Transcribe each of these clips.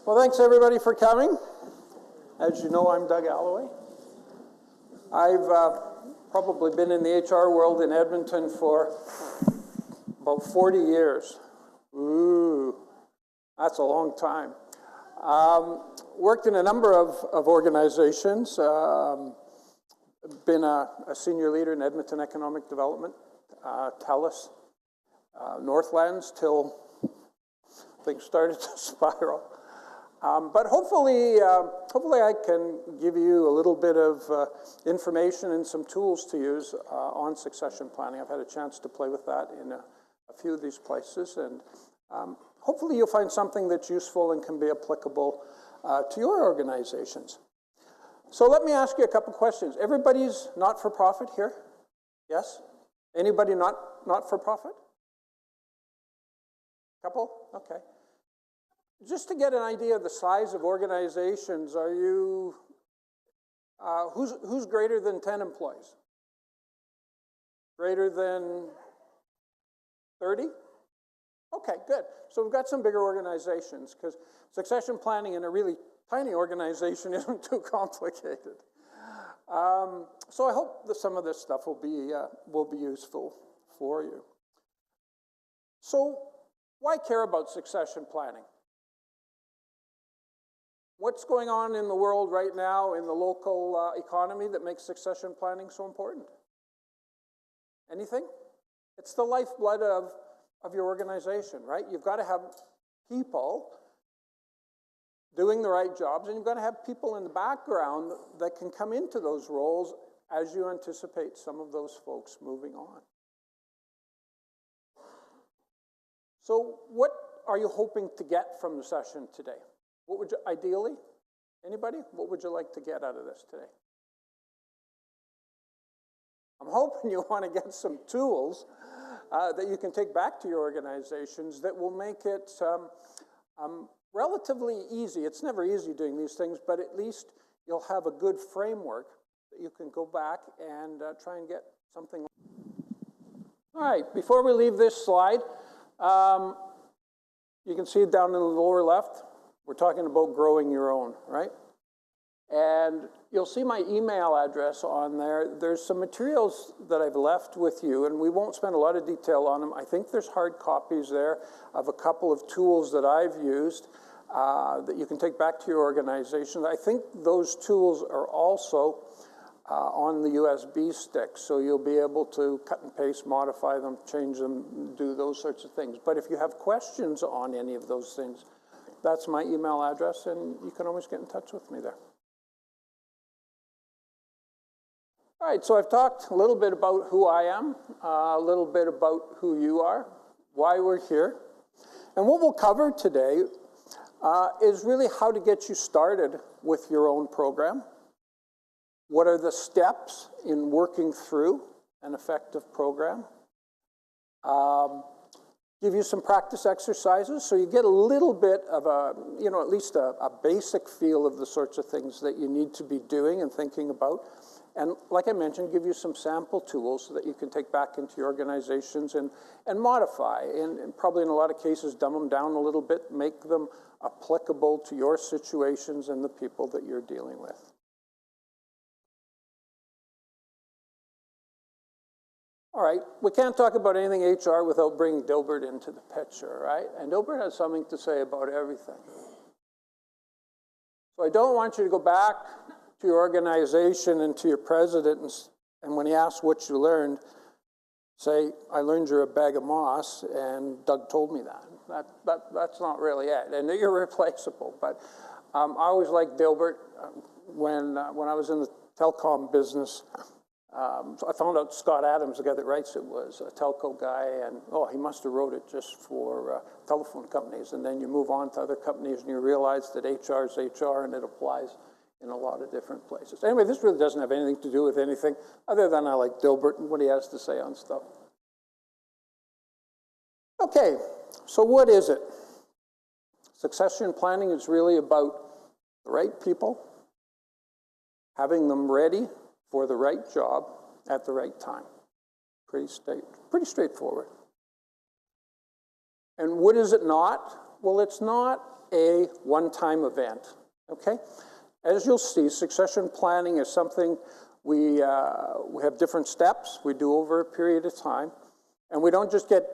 Well, thanks everybody for coming. As you know, I'm Doug Alloway. I've probably been in the HR world in Edmonton for about 40 years. Ooh, that's a long time. Worked in a number of organizations. Been a senior leader in Edmonton economic development, TELUS, Northlands, till things started to spiral. But hopefully I can give you a little bit of information and some tools to use on succession planning. I've had a chance to play with that in a few of these places, and hopefully you'll find something that's useful and can be applicable to your organizations. So let me ask you a couple questions. Everybody's not-for-profit here? Yes? Anybody not-for-profit? Couple? Okay. Just to get an idea of the size of organizations, are you, who's greater than 10 employees? Greater than 30? Okay, good. So we've got some bigger organizations, because succession planning in a really tiny organization isn't too complicated. So I hope that some of this stuff will be useful for you. So why care about succession planning? What's going on in the world right now in the local economy that makes succession planning so important? Anything? It's the lifeblood of your organization, right? You've got to have people doing the right jobs, and you've got to have people in the background that can come into those roles as you anticipate some of those folks moving on. So what are you hoping to get from the session today? What would you, ideally, anybody, what would you like to get out of this today? I'm hoping you want to get some tools that you can take back to your organizations that will make it relatively easy. It's never easy doing these things, but at least you'll have a good framework that you can go back and try and get something. All right, before we leave this slide, you can see it down in the lower left. We're talking about growing your own, right? And you'll see my email address on there. There's some materials that I've left with you, and we won't spend a lot of detail on them. I think there's hard copies there of a couple of tools that I've used that you can take back to your organization. I think those tools are also on the USB stick, so you'll be able to cut and paste, modify them, change them, do those sorts of things. But if you have questions on any of those things, that's my email address, and you can always get in touch with me there. All right, so I've talked a little bit about who I am, a little bit about who you are, why we're here. And what we'll cover today is really how to get you started with your own program. What are the steps in working through an effective program? Give you some practice exercises so you get a little bit of a, at least a basic feel of the sorts of things that you need to be doing and thinking about. And like I mentioned, give you some sample tools so that you can take back into your organizations and modify, and probably in a lot of cases dumb them down a little bit, make them applicable to your situations and the people that you're dealing with. All right, we can't talk about anything HR without bringing Dilbert into the picture, right? And Dilbert has something to say about everything. So I don't want you to go back to your organization and to your president, and when he asks what you learned, say, I learned you're a bag of moss, and Doug told me that. That's not really it, and you're replaceable. But I always liked Dilbert. When I was in the telecom business, I found out Scott Adams, the guy that writes it, was a telco guy, and he must have wrote it just for telephone companies. And then you move on to other companies and you realize that HR is HR and it applies in a lot of different places. Anyway, this really doesn't have anything to do with anything other than I like Dilbert and what he has to say on stuff. Okay, so what is it? Succession planning is really about the right people, having them ready for the right job at the right time. Pretty straightforward. And what is it not? Well, it's not a one-time event, okay? As you'll see, succession planning is something we have different steps we do over a period of time, and we don't just get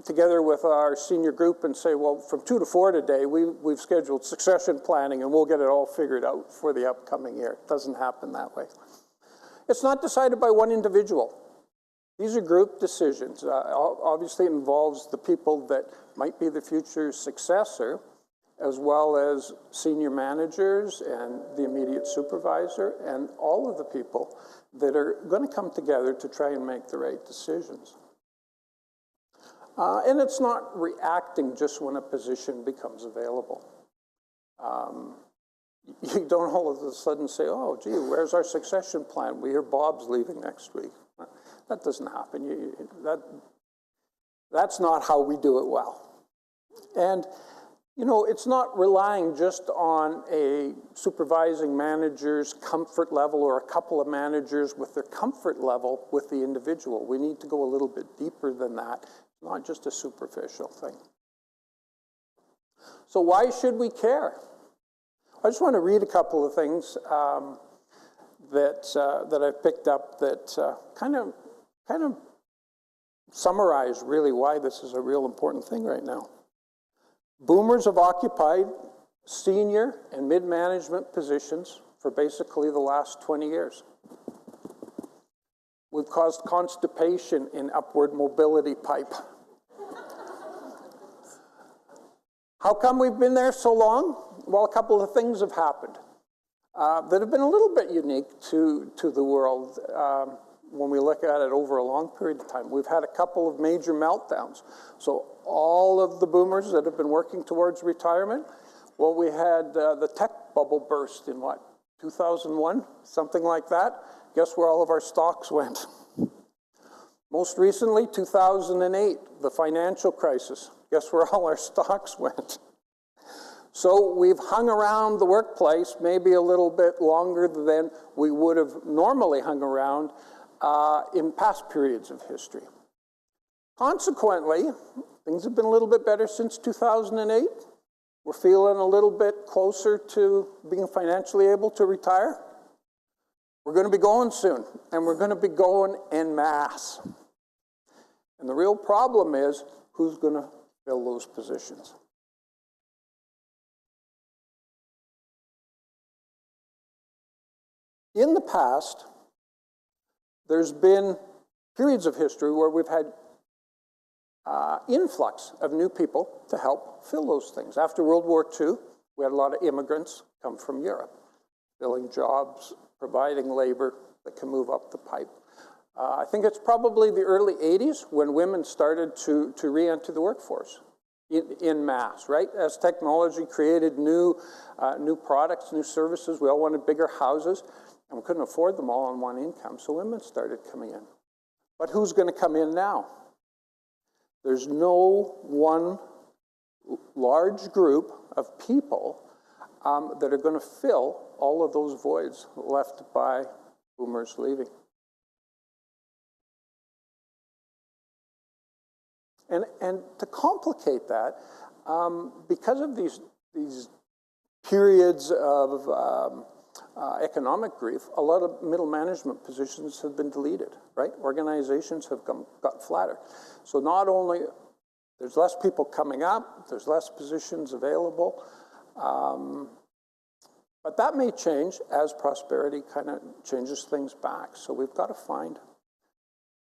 together with our senior group and say, well, from 2 to 4 today, we've scheduled succession planning and we'll get it all figured out for the upcoming year. It doesn't happen that way. It's not decided by one individual. These are group decisions. Obviously, it involves the people that might be the future successor, as well as senior managers and the immediate supervisor and all of the people that are going to come together to try and make the right decisions. And it's not reacting just when a position becomes available. You don't all of a sudden say, oh, gee, where's our succession plan? We hear Bob's leaving next week. That doesn't happen. That's not how we do it well. And you know, it's not relying just on a supervising manager's comfort level or a couple of managers with their comfort level with the individual. We need to go a little bit deeper than that, not just a superficial thing. So why should we care? I just want to read a couple of things that I've picked up that kind of summarize really why this is a real important thing right now. Boomers have occupied senior and mid-management positions for basically the last 20 years. We've caused constipation in upward mobility pipe. How come we've been there so long? Well, a couple of things have happened that have been a little bit unique to the world when we look at it over a long period of time. We've had a couple of major meltdowns. So all of the boomers that have been working towards retirement, well, we had the tech bubble burst in what, 2001, something like that. Guess where all of our stocks went? Most recently, 2008, the financial crisis. Guess where all our stocks went? So we've hung around the workplace maybe a little bit longer than we would have normally hung around in past periods of history. Consequently, things have been a little bit better since 2008. We're feeling a little bit closer to being financially able to retire. We're going to be going soon, and we're going to be going en masse. And the real problem is, who's going to fill those positions? In the past, there's been periods of history where we've had influx of new people to help fill those things. After World War II, we had a lot of immigrants come from Europe, filling jobs, providing labor that can move up the pipe. I think it's probably the early 80s when women started to re-enter the workforce in mass, right? As technology created new products, new services, we all wanted bigger houses, and we couldn't afford them all on one income, so women started coming in. But who's going to come in now? There's no one large group of people that are going to fill all of those voids left by boomers leaving. And to complicate that, because of these periods of economic grief, a lot of middle management positions have been deleted, right? Organizations have got flatter. So not only there's less people coming up, there's less positions available, but that may change as prosperity kind of changes things back. So we've got to find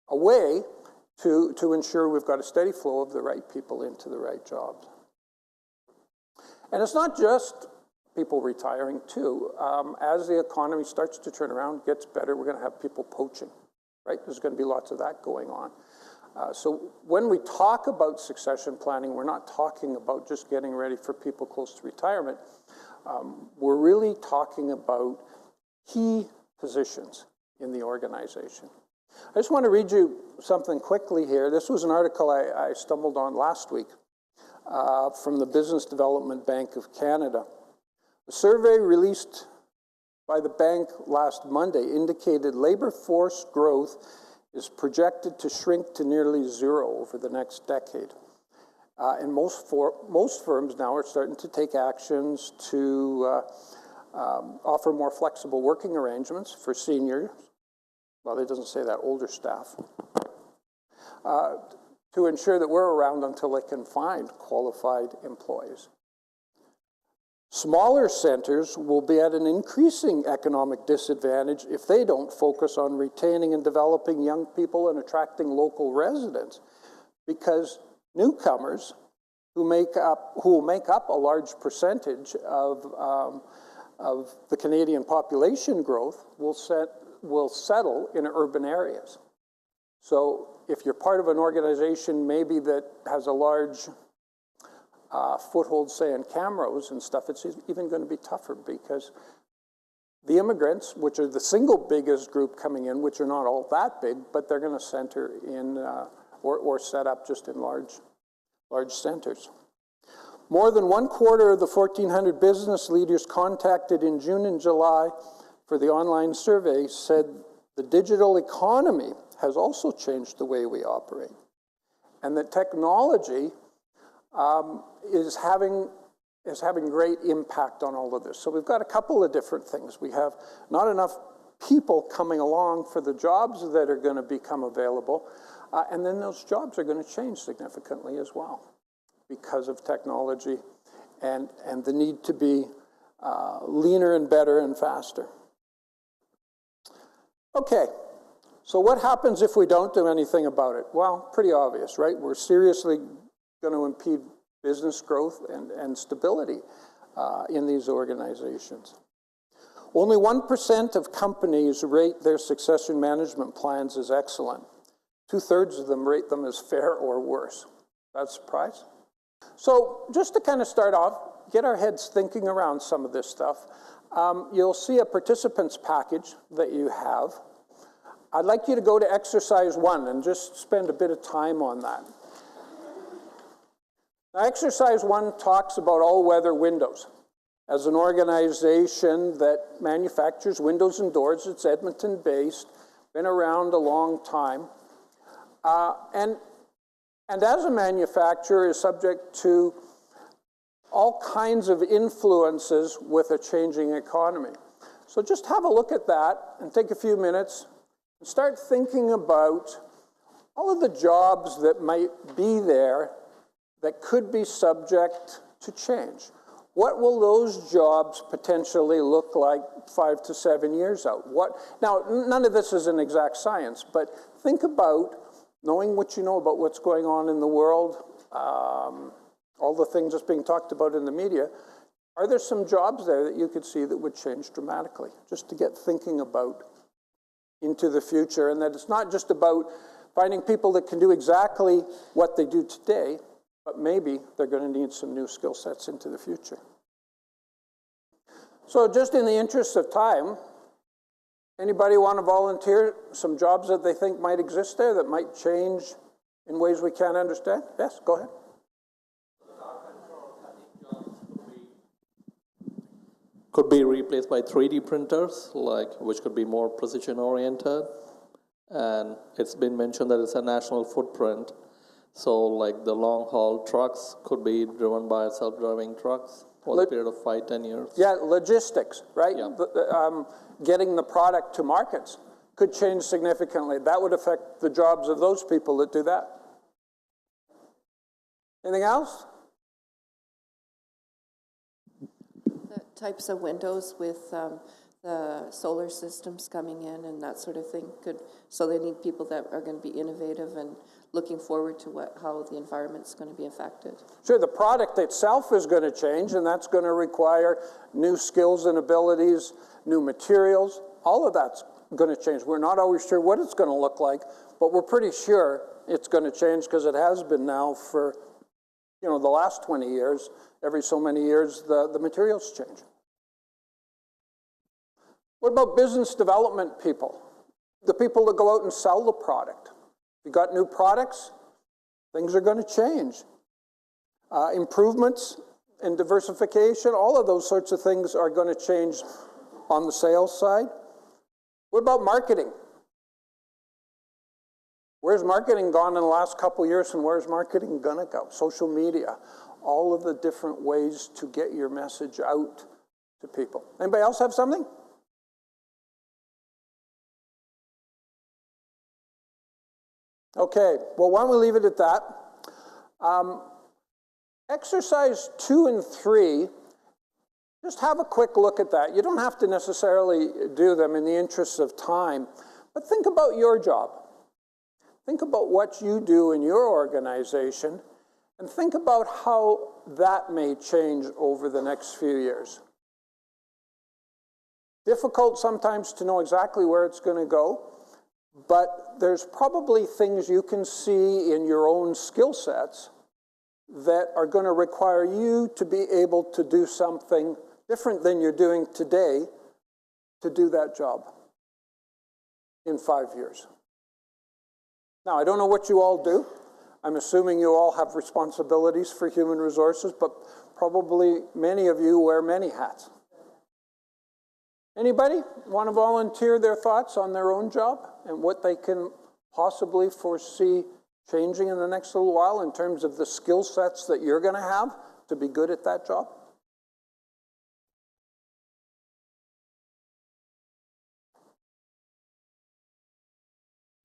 a way to ensure we've got a steady flow of the right people into the right jobs. And it's not just people retiring too. As the economy starts to turn around, gets better, we're going to have people poaching, right? There's going to be lots of that going on. So when we talk about succession planning, we're not talking about just getting ready for people close to retirement. We're really talking about key positions in the organization. I just want to read you something quickly here. This was an article I stumbled on last week from the Business Development Bank of Canada. A survey released by the bank last Monday indicated labor force growth is projected to shrink to nearly zero over the next decade. And most firms now are starting to take actions to offer more flexible working arrangements for seniors. Well, it doesn't say that, older staff. To ensure that we're around until they can find qualified employees. Smaller centers will be at an increasing economic disadvantage if they don't focus on retaining and developing young people and attracting local residents, because newcomers who will make up a large percentage of the Canadian population growth will settle in urban areas. So if you're part of an organization maybe that has a large foothold, say, in Camrose and stuff, it's even going to be tougher because the immigrants, which are the single biggest group coming in, which are not all that big, but they're going to center in or set up just in large centers. More than 1/4 of the 1,400 business leaders contacted in June and July for the online survey said the digital economy has also changed the way we operate, and that technology is having great impact on all of this. So we've got a couple of different things. We have not enough people coming along for the jobs that are going to become available, and then those jobs are going to change significantly as well because of technology and the need to be leaner and better and faster. Okay, so what happens if we don't do anything about it? Well, pretty obvious, right? We're seriously going to impede business growth and stability in these organizations. Only 1% of companies rate their succession management plans as excellent. 2/3 of them rate them as fair or worse. That a surprise? So just to kind of start off, get our heads thinking around some of this stuff, you'll see a participants package that you have. I'd like you to go to exercise 1 and just spend a bit of time on that. Now, exercise 1 talks about all-weather windows. As an organization that manufactures windows and doors, it's Edmonton-based, been around a long time, and as a manufacturer is subject to all kinds of influences with a changing economy. So just have a look at that and take a few minutes and start thinking about all of the jobs that might be there that could be subject to change. What will those jobs potentially look like 5 to 7 years out? Now, none of this is an exact science, but think about knowing what you know about what's going on in the world, all the things that's being talked about in the media. Are there some jobs there that you could see that would change dramatically? Just to get thinking about into the future, and that it's not just about finding people that can do exactly what they do today, but maybe they're going to need some new skill sets into the future. So just in the interest of time, anybody want to volunteer some jobs that they think might exist there that might change in ways we can't understand? Yes, go ahead. Could be replaced by 3D printers, which could be more precision-oriented. And it's been mentioned that it's a national footprint. So the long-haul trucks could be driven by self-driving trucks for a period of 5-10 years. Yeah, logistics, right? Yeah. Getting the product to markets could change significantly. That would affect the jobs of those people that do that. Anything else? The types of windows with the solar systems coming in and that sort of thing so they need people that are going to be innovative and looking forward to how the environment's going to be affected. Sure, the product itself is going to change, and that's going to require new skills and abilities, new materials. All of that's going to change. We're not always sure what it's going to look like, but we're pretty sure it's going to change because it has been now for the last 20 years. Every so many years, the materials change. What about business development people? The people that go out and sell the product. You got new products, things are going to change. Improvements and diversification, all of those sorts of things are going to change on the sales side. What about marketing? Where's marketing gone in the last couple of years, and where's marketing gonna go? Social media, all of the different ways to get your message out to people. Anybody else have something? Okay, well, why don't we leave it at that? Exercise 2 and 3, just have a quick look at that. You don't have to necessarily do them in the interest of time, but think about your job. Think about what you do in your organization, and think about how that may change over the next few years. Difficult sometimes to know exactly where it's going to go, but there's probably things you can see in your own skill sets that are going to require you to be able to do something different than you're doing today to do that job in 5 years. Now, I don't know what you all do. I'm assuming you all have responsibilities for human resources, but probably many of you wear many hats. Anybody want to volunteer their thoughts on their own job and what they can possibly foresee changing in the next little while in terms of the skill sets that you're going to have to be good at that job?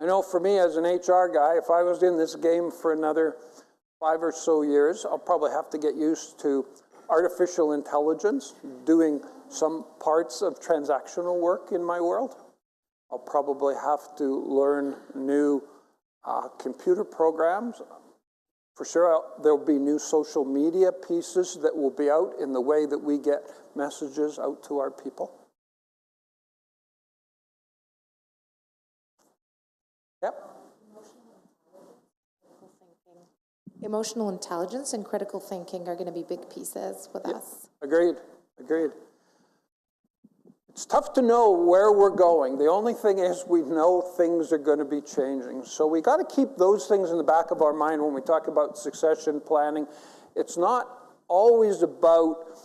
I know for me as an HR guy, if I was in this game for another 5 or so years, I'll probably have to get used to artificial intelligence, doing some parts of transactional work in my world. I'll probably have to learn new computer programs. For sure, there'll be new social media pieces that will be out in the way that we get messages out to our people. Yep. Emotional intelligence and critical thinking are going to be big pieces with us. Agreed. It's tough to know where we're going. The only thing is we know things are going to be changing. So we got to keep those things in the back of our mind when we talk about succession planning. It's not always about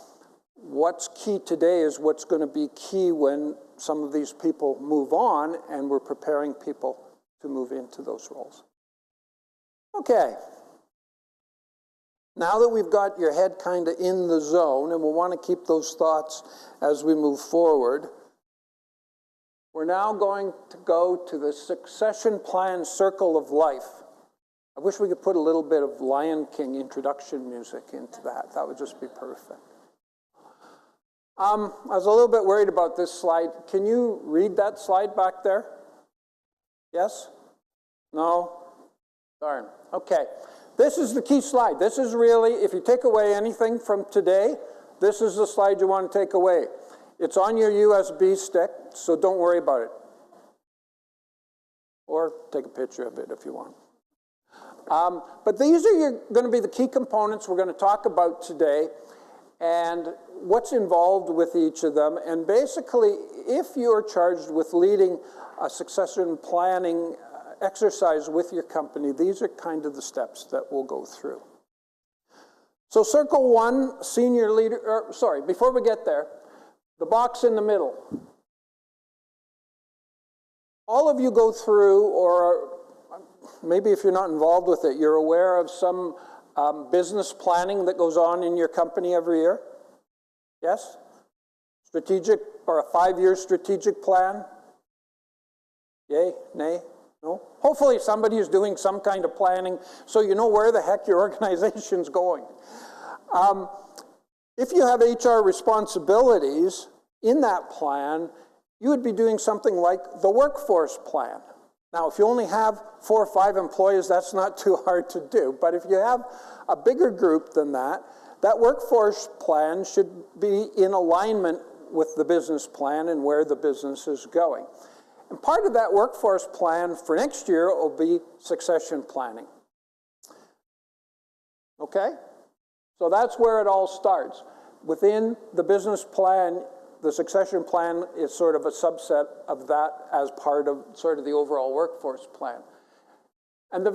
what's key today is what's going to be key when some of these people move on and we're preparing people to move into those roles. Okay. Now that we've got your head kind of in the zone, and we'll want to keep those thoughts as we move forward, we're now going to go to the succession plan circle of life. I wish we could put a little bit of Lion King introduction music into that. That would just be perfect. I was a little bit worried about this slide. Can you read that slide back there? Yes? No? Darn. Okay. This is the key slide. This is really, if you take away anything from today, this is the slide you want to take away. It's on your USB stick, so don't worry about it. Or take a picture of it if you want. But these are going to be the key components we're going to talk about today and what's involved with each of them. And basically, if you're charged with leading a succession planning exercise with your company, these are kind of the steps that we'll go through. So circle 1, senior leader, before we get there, the box in the middle. All of you go through, or maybe if you're not involved with it, you're aware of some business planning that goes on in your company every year? Yes? Strategic, or a 5-year strategic plan? Yay? Nay? No? Hopefully somebody is doing some kind of planning so you know where the heck your organization's going. If you have HR responsibilities in that plan, you would be doing something like the workforce plan. Now, if you only have 4 or 5 employees, that's not too hard to do. But if you have a bigger group than that, that workforce plan should be in alignment with the business plan and where the business is going. And part of that workforce plan for next year will be succession planning. Okay? So that's where it all starts. Within the business plan, the succession plan is sort of a subset of that as part of sort of the overall workforce plan. And the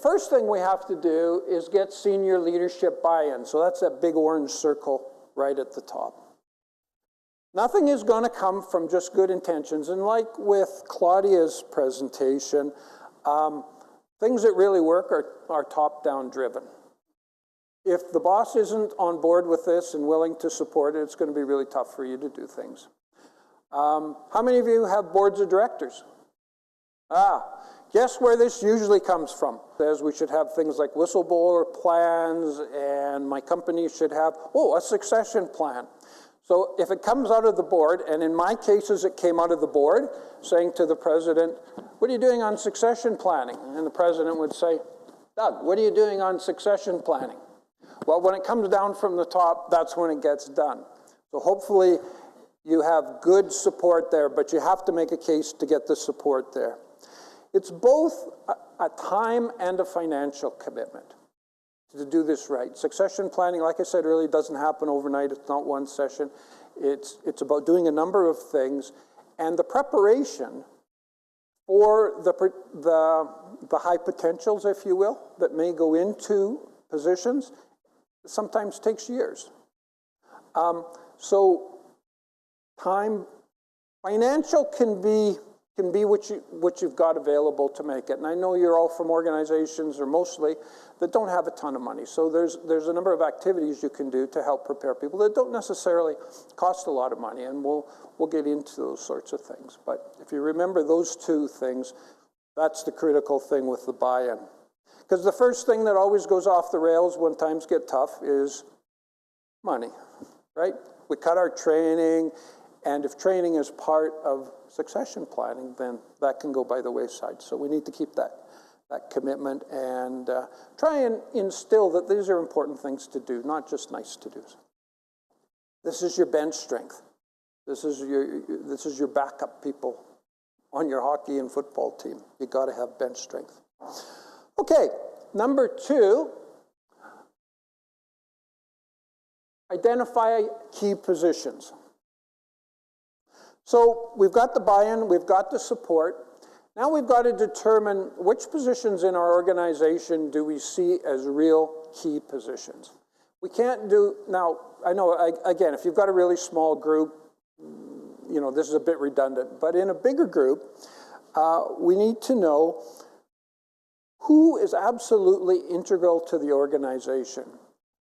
first thing we have to do is get senior leadership buy-in. So that's that big orange circle right at the top. Nothing is going to come from just good intentions. And like with Claudia's presentation, Things that really work are top-down driven. If the boss isn't on board with this and willing to support it, it's going to be really tough for you to do things. How many of you have boards of directors? Guess where this usually comes from? Says we should have things like whistleblower plans, and my company should have, a succession plan. So if it comes out of the board, and in my cases it came out of the board, saying to the president, what are you doing on succession planning? And the president would say, Doug, what are you doing on succession planning? Well, when it comes down from the top, that's when it gets done. So hopefully you have good support there, but you have to make a case to get the support there. It's both a time and a financial commitment to do this right. Succession planning, like I said earlier, doesn't happen overnight. It's not one session. It's about doing a number of things, and the preparation for the high potentials, if you will, that may go into positions sometimes takes years. So time, financial can be what you've got available to make it. And I know you're all from organizations, or mostly, that don't have a ton of money. So there's a number of activities you can do to help prepare people that don't necessarily cost a lot of money, and we'll get into those sorts of things. But if you remember those two things, that's the critical thing with the buy-in. Because the first thing that always goes off the rails when times get tough is money, right? We cut our training, and if training is part of succession planning, then that can go by the wayside. So we need to keep that commitment and try and instill that these are important things to do, not just nice to-dos. This is your bench strength. This is your backup people on your hockey and football team. You got to have bench strength. Okay, number 2, identify key positions. So we've got the buy-in, we've got the support. Now we've got to determine which positions in our organization do we see as real key positions. We can't do, now, I know, again, if you've got a really small group, this is a bit redundant, but in a bigger group, we need to know who is absolutely integral to the organization.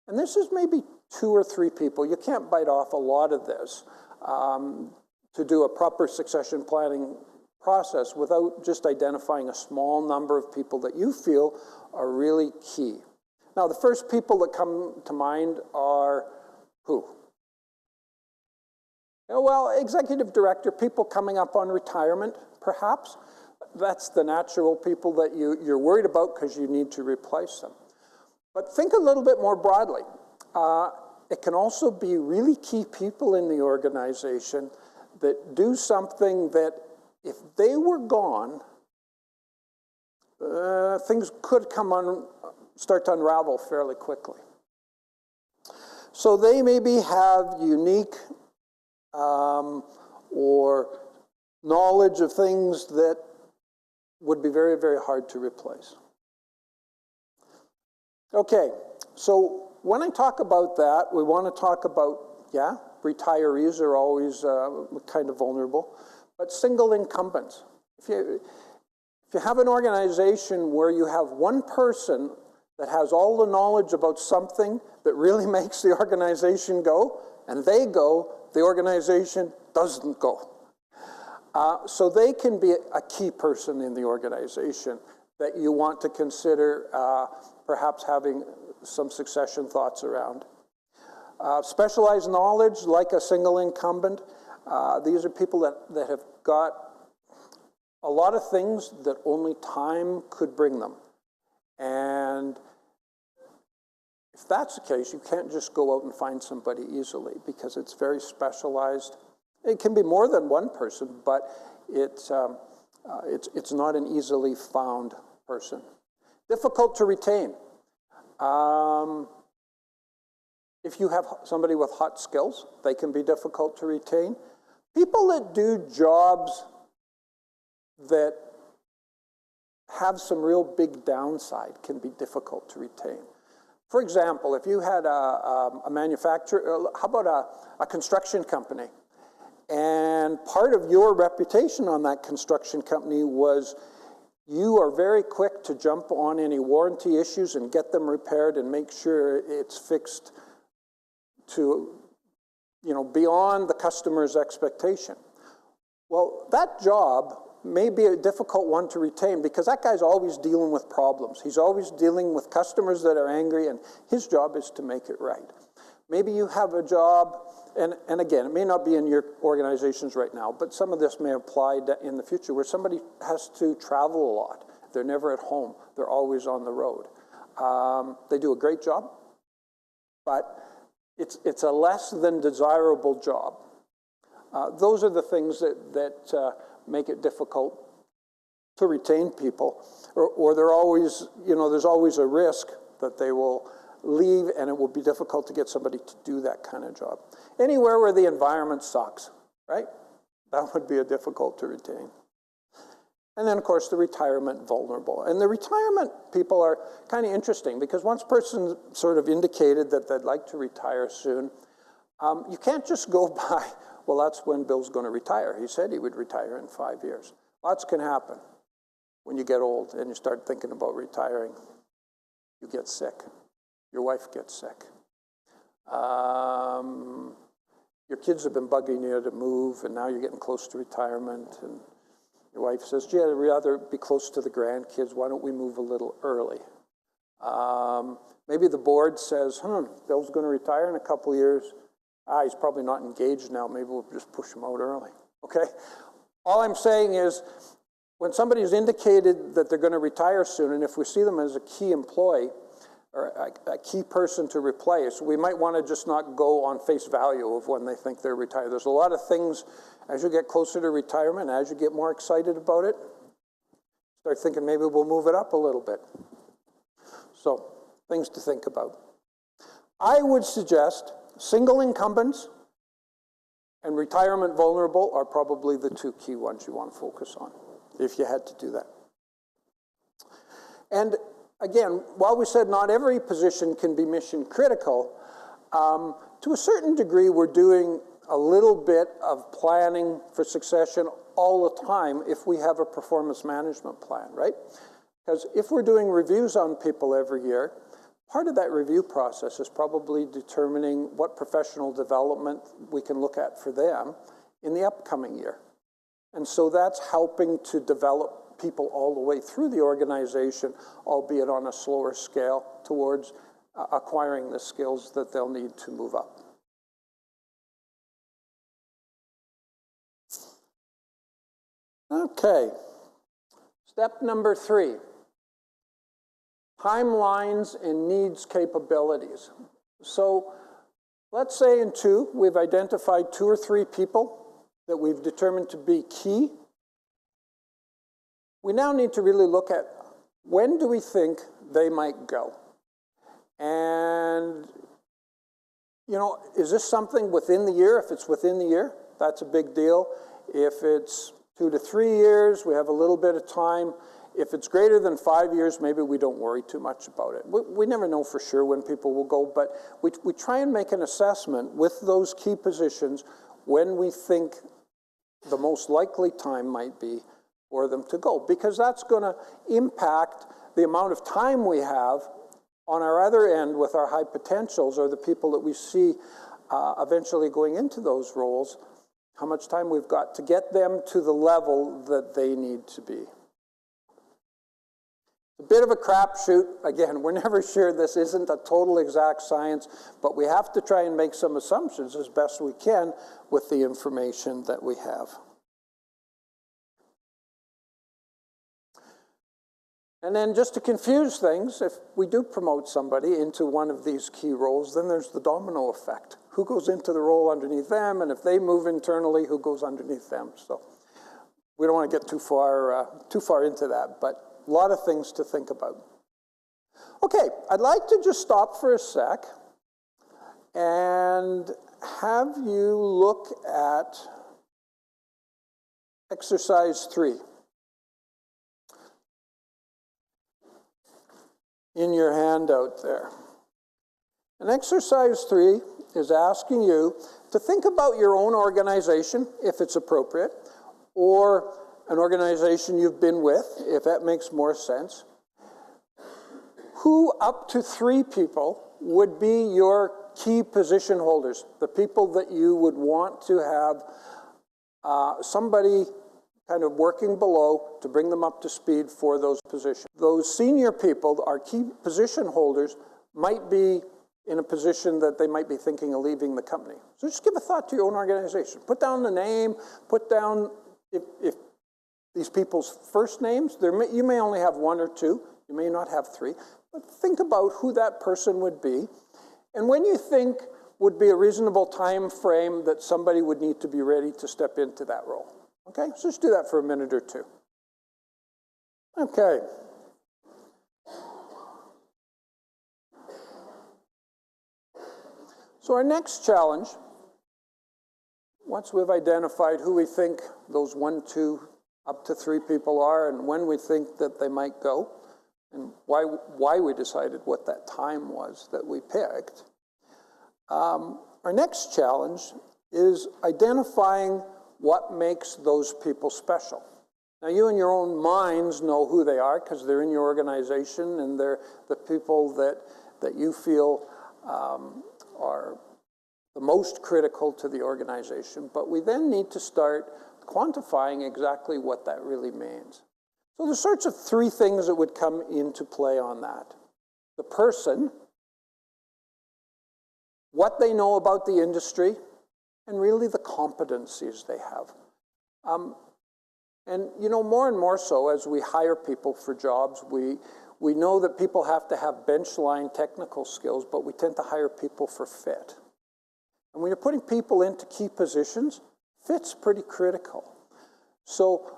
And this is maybe 2 or 3 people. You can't bite off a lot of this to do a proper succession planning process without just identifying a small number of people that you feel are really key. Now, the first people that come to mind are who? Well, executive director, people coming up on retirement, perhaps. That's the natural people that you're worried about because you need to replace them. But think a little bit more broadly. It can also be really key people in the organization that do something that, if they were gone, things could start to unravel fairly quickly. So they maybe have unique or knowledge of things that would be very, very hard to replace. Okay, so when I talk about that, we want to talk about, retirees are always kind of vulnerable, but single incumbents. If you have an organization where you have one person that has all the knowledge about something that really makes the organization go, and they go, the organization doesn't go. So they can be a key person in the organization that you want to consider perhaps having some succession thoughts around. Specialized knowledge, like a single incumbent, these are people that have got a lot of things that only time could bring them. And if that's the case, you can't just go out and find somebody easily because it's very specialized. It can be more than one person, but it's not an easily found person. Difficult to retain. If you have somebody with hot skills, they can be difficult to retain. People that do jobs that have some real big downside can be difficult to retain. For example, if you had a manufacturer, how about a construction company, and part of your reputation on that construction company was you are very quick to jump on any warranty issues and get them repaired and make sure it's fixed to, beyond the customer's expectation. Well, that job may be a difficult one to retain because that guy's always dealing with problems. He's always dealing with customers that are angry, and his job is to make it right. Maybe you have a job, and again, it may not be in your organizations right now, but some of this may apply in the future where somebody has to travel a lot. They're never at home. They're always on the road. They do a great job, but it's a less than desirable job. Those are the things that make it difficult to retain people, or they're always, there's always a risk that they will leave, and it will be difficult to get somebody to do that kind of job. Anywhere where the environment sucks, right? That would be difficult to retain. And then, of course, the retirement vulnerable. And the retirement people are kind of interesting because once a person sort of indicated that they'd like to retire soon, you can't just go by, well, that's when Bill's going to retire. He said he would retire in 5 years. Lots can happen when you get old and you start thinking about retiring. You get sick. Your wife gets sick. Your kids have been bugging you to move, and now you're getting close to retirement, and your wife says, gee, I'd rather be close to the grandkids. Why don't we move a little early? Maybe the board says, Bill's going to retire in a couple of years. He's probably not engaged now. Maybe we'll just push him out early, okay? All I'm saying is when somebody's indicated that they're going to retire soon, and if we see them as a key employee or a key person to replace, we might want to just not go on face value of when they think they're retired. There's a lot of things as you get closer to retirement, as you get more excited about it, start thinking maybe we'll move it up a little bit. So, things to think about. I would suggest single incumbents and retirement vulnerable are probably the two key ones you want to focus on, if you had to do that. And again, while we said not every position can be mission critical, to a certain degree we're doing a little bit of planning for succession all the time if we have a performance management plan, right? Because if we're doing reviews on people every year, part of that review process is probably determining what professional development we can look at for them in the upcoming year. And so that's helping to develop people all the way through the organization, albeit on a slower scale, towards acquiring the skills that they'll need to move up. Okay, step number 3. Timelines and needs capabilities. So let's say in 2, we've identified 2 or 3 people that we've determined to be key. We now need to really look at when do we think they might go? And, is this something within the year? If it's within the year, that's a big deal. If it's 2 to 3 years, we have a little bit of time. If it's greater than 5 years, maybe we don't worry too much about it. We never know for sure when people will go, but we try and make an assessment with those key positions when we think the most likely time might be for them to go, because that's going to impact the amount of time we have on our other end with our high potentials, or the people that we see eventually going into those roles, how much time we've got to get them to the level that they need to be. A bit of a crapshoot. Again, we're never sure. This isn't a total exact science, but we have to try and make some assumptions as best we can with the information that we have. And then just to confuse things, if we do promote somebody into one of these key roles, then there's the domino effect. Who goes into the role underneath them? And if they move internally, who goes underneath them? So we don't want to get too far into that, but a lot of things to think about. Okay, I'd like to just stop for a sec and have you look at exercise 3 in your handout there. And exercise 3 is asking you to think about your own organization, if it's appropriate, or an organization you've been with, if that makes more sense, who up to 3 people would be your key position holders, the people that you would want to have somebody kind of working below to bring them up to speed for those positions. Those senior people, our key position holders, might be in a position that they might be thinking of leaving the company. So just give a thought to your own organization. Put down the name, put down if these people's first names. You may only have 1 or 2, you may not have 3, but think about who that person would be. And when you think would be a reasonable time frame that somebody would need to be ready to step into that role. Okay, so just do that for a minute or 2. Okay. So our next challenge, once we've identified who we think those 1, 2, up to 3 people are and when we think that they might go, and why we decided what that time was that we picked, our next challenge is identifying what makes those people special. Now, you in your own minds know who they are because they're in your organization and they're the people that you feel are the most critical to the organization. But we then need to start quantifying exactly what that really means. So there's sorts of 3 things that would come into play on that. The person, what they know about the industry, and really the competencies they have. And you know, more and more so as we hire people for jobs, we know that people have to have bench line technical skills, but we tend to hire people for fit. And when you're putting people into key positions, fit's pretty critical. So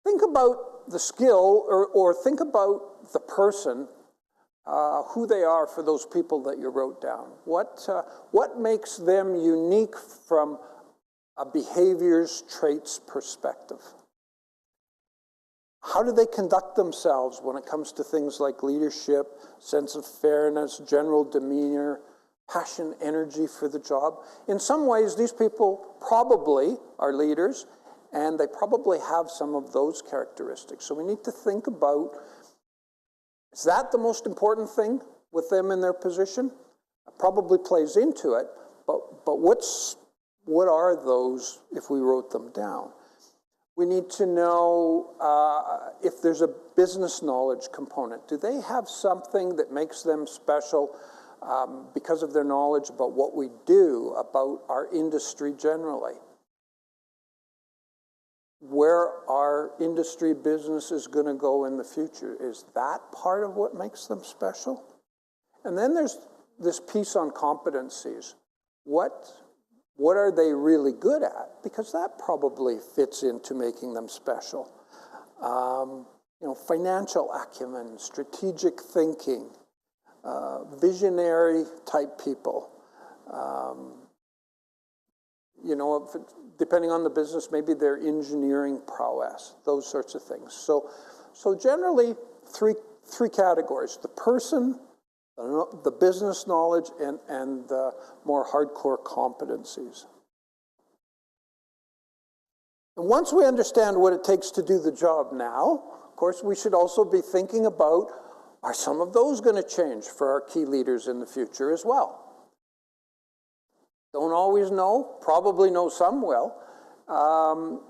think about the skill or think about the person, who they are for those people that you wrote down. What makes them unique from a behaviors, traits perspective? How do they conduct themselves when it comes to things like leadership, sense of fairness, general demeanor, passion, energy for the job? In some ways, these people probably are leaders, and they probably have some of those characteristics. So we need to think about, is that the most important thing with them in their position? It probably plays into it, but what are those if we wrote them down? We need to know if there's a business knowledge component. Do they have something that makes them special because of their knowledge about what we do, about our industry generally? Where our industry business is going to go in the future. Is that part of what makes them special? And then there's this piece on competencies. What are they really good at? Because that probably fits into making them special. You know, financial acumen, strategic thinking, visionary type people. You know, depending on the business, maybe their engineering prowess, those sorts of things. So generally, three categories: the person, the business knowledge, and the more hardcore competencies. And once we understand what it takes to do the job now, of course, we should also be thinking about, are some of those going to change for our key leaders in the future as well? Don't always know, probably know some will.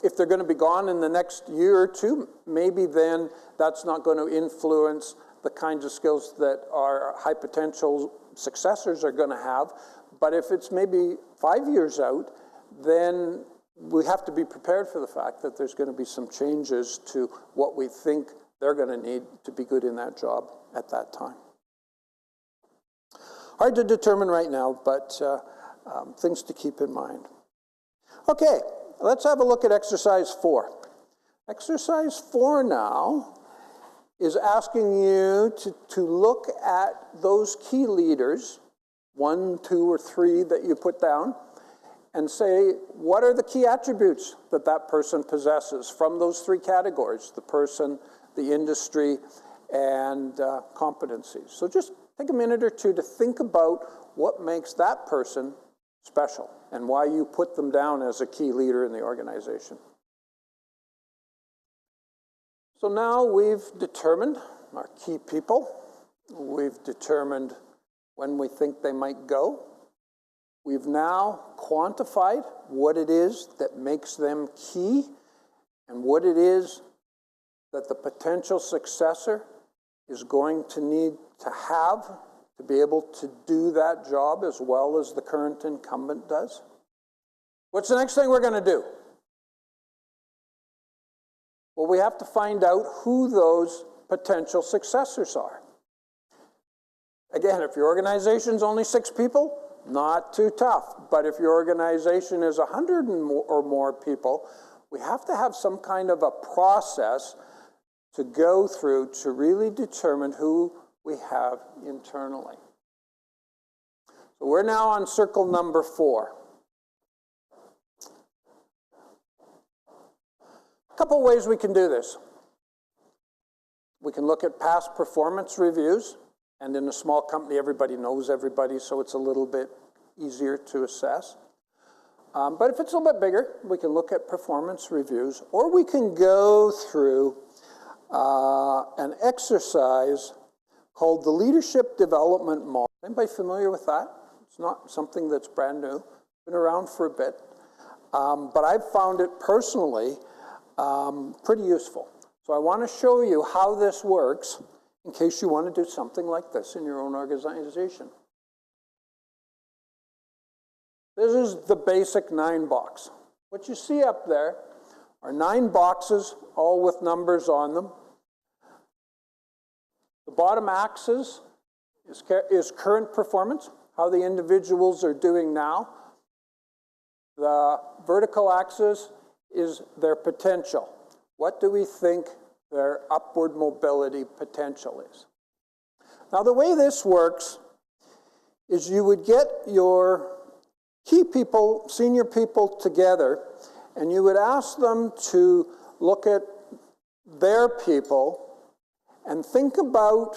If they're going to be gone in the next year or 2, maybe then that's not going to influence the kinds of skills that our high potential successors are going to have. But if it's maybe 5 years out, then we have to be prepared for the fact that there's going to be some changes to what we think they're going to need to be good in that job at that time. Hard to determine right now, but things to keep in mind. Okay, let's have a look at exercise 4. Exercise 4 now is asking you to look at those key leaders, 1, 2, or 3 that you put down, and say, what are the key attributes that that person possesses from those 3 categories: the person, the industry, and competencies. So just take a minute or 2 to think about what makes that person special and why you put them down as a key leader in the organization. So now we've determined our key people. We've determined when we think they might go. We've now quantified what it is that makes them key and what it is that the potential successor is going to need to have to be able to do that job as well as the current incumbent does. What's the next thing we're going to do? Well, we have to find out who those potential successors are. Again, if your organization's only 6 people, not too tough. But if your organization is 100 or more people, we have to have some kind of a process to go through to really determine who we have internally. So we're now on circle number 4. A couple ways we can do this. We can look at past performance reviews, and in a small company, everybody knows everybody, so it's a little bit easier to assess. But if it's a little bit bigger, we can look at performance reviews, or we can go through an exercise called the Leadership Development Model. Anybody familiar with that? It's not something that's brand new. Been around for a bit. But I've found it personally pretty useful. So I want to show you how this works in case you want to do something like this in your own organization. This is the basic 9 box. What you see up there are 9 boxes, all with numbers on them. The bottom axis is current performance, how the individuals are doing now. The vertical axis is their potential. What do we think their upward mobility potential is? Now, the way this works is you would get your key people, senior people together, and you would ask them to look at their people and think about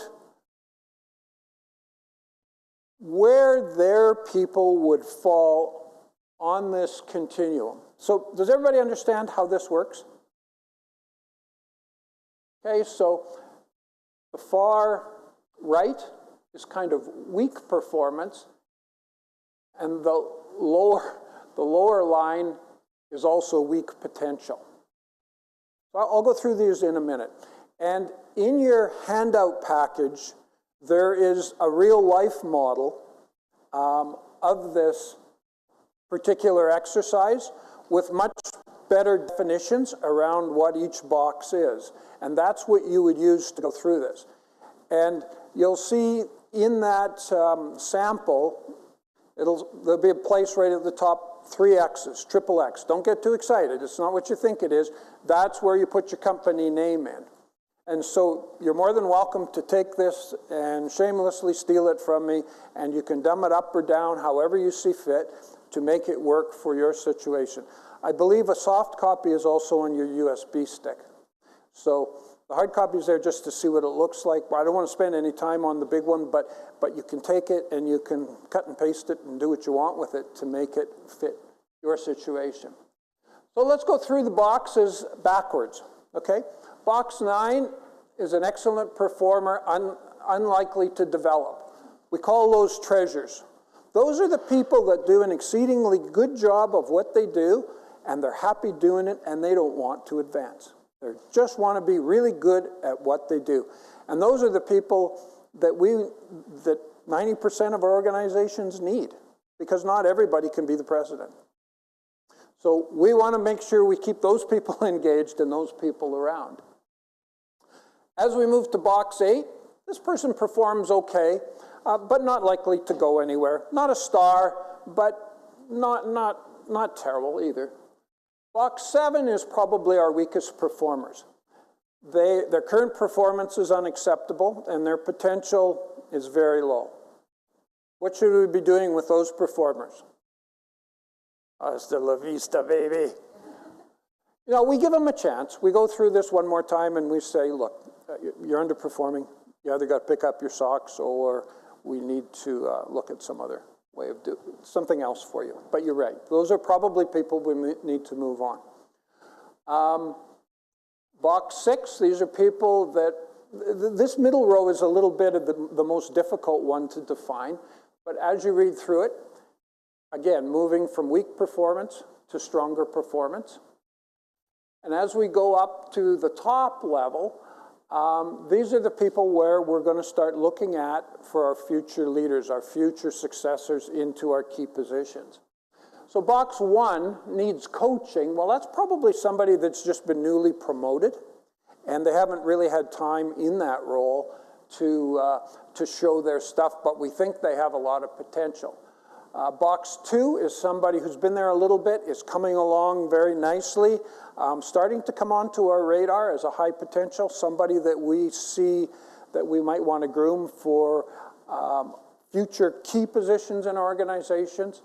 where their people would fall on this continuum. So does everybody understand how this works? Okay, so the far right is kind of weak performance, and the lower line is also weak potential. So I'll go through these in a minute. And in your handout package, there is a real-life model of this particular exercise with much better definitions around what each box is. And that's what you would use to go through this. And you'll see in that sample, there'll be a place right at the top, 3 X's, triple X. Don't get too excited. It's not what you think it is. That's where you put your company name in. And so you're more than welcome to take this and shamelessly steal it from me, and you can dumb it up or down however you see fit to make it work for your situation. I believe a soft copy is also on your USB stick. So the hard copy is there just to see what it looks like. I don't want to spend any time on the big one, but you can take it and you can cut and paste it and do what you want with it to make it fit your situation. So let's go through the boxes backwards, okay? Box 9 is an excellent performer, unlikely to develop. We call those treasures. Those are the people that do an exceedingly good job of what they do, and they're happy doing it, and they don't want to advance. They just want to be really good at what they do. And those are the people that 90% of our organizations need, because not everybody can be the president. So we want to make sure we keep those people engaged and those people around. As we move to box 8, this person performs okay, but not likely to go anywhere. Not a star, but not terrible either. Box 7 is probably our weakest performers. Their current performance is unacceptable, and their potential is very low. What should we be doing with those performers? Hasta la vista, baby. You know, we give them a chance. We go through this one more time, and we say, look, you're underperforming. You either got to pick up your socks, or we need to look at some other way of doing something else for you. But you're right. Those are probably people we need to move on. Box 6, these are people that, this middle row is a little bit of the most difficult one to define, but as you read through it, again, moving from weak performance to stronger performance. And as we go up to the top level, these are the people where we're going to start looking at for our future leaders, our future successors into our key positions. So box 1 needs coaching. Well, that's probably somebody that's just been newly promoted, and they haven't really had time in that role to show their stuff, but we think they have a lot of potential. Box 2 is somebody who's been there a little bit, is coming along very nicely, starting to come onto our radar as a high potential, somebody that we see that we might want to groom for future key positions in organizations.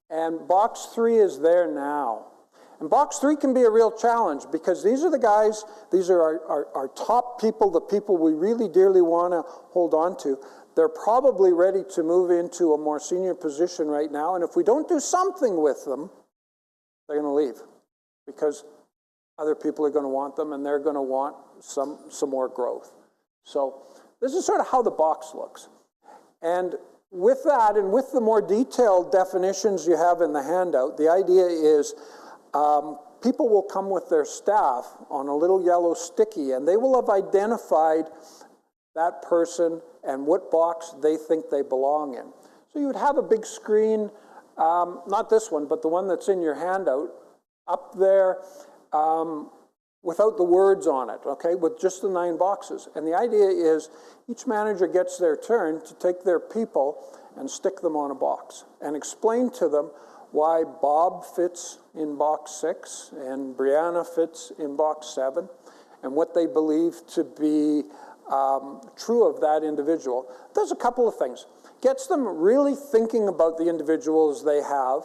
And box 3 is there now. And box 3 can be a real challenge because these are the guys, these are our top people, the people we really dearly want to hold on to. They're probably ready to move into a more senior position right now, and if we don't do something with them, they're going to leave because other people are going to want them and they're going to want some more growth. So this is sort of how the box looks. And with that, and with the more detailed definitions you have in the handout, the idea is people will come with their staff on a little yellow sticky, and they will have identified that person and what box they think they belong in. So you would have a big screen, not this one, but the one that's in your handout, up there without the words on it, okay, with just the 9 boxes. And the idea is each manager gets their turn to take their people and stick them on a box and explain to them why Bob fits in box 6 and Brianna fits in box 7 and what they believe to be true of that individual. Does a couple of things. Gets them really thinking about the individuals they have,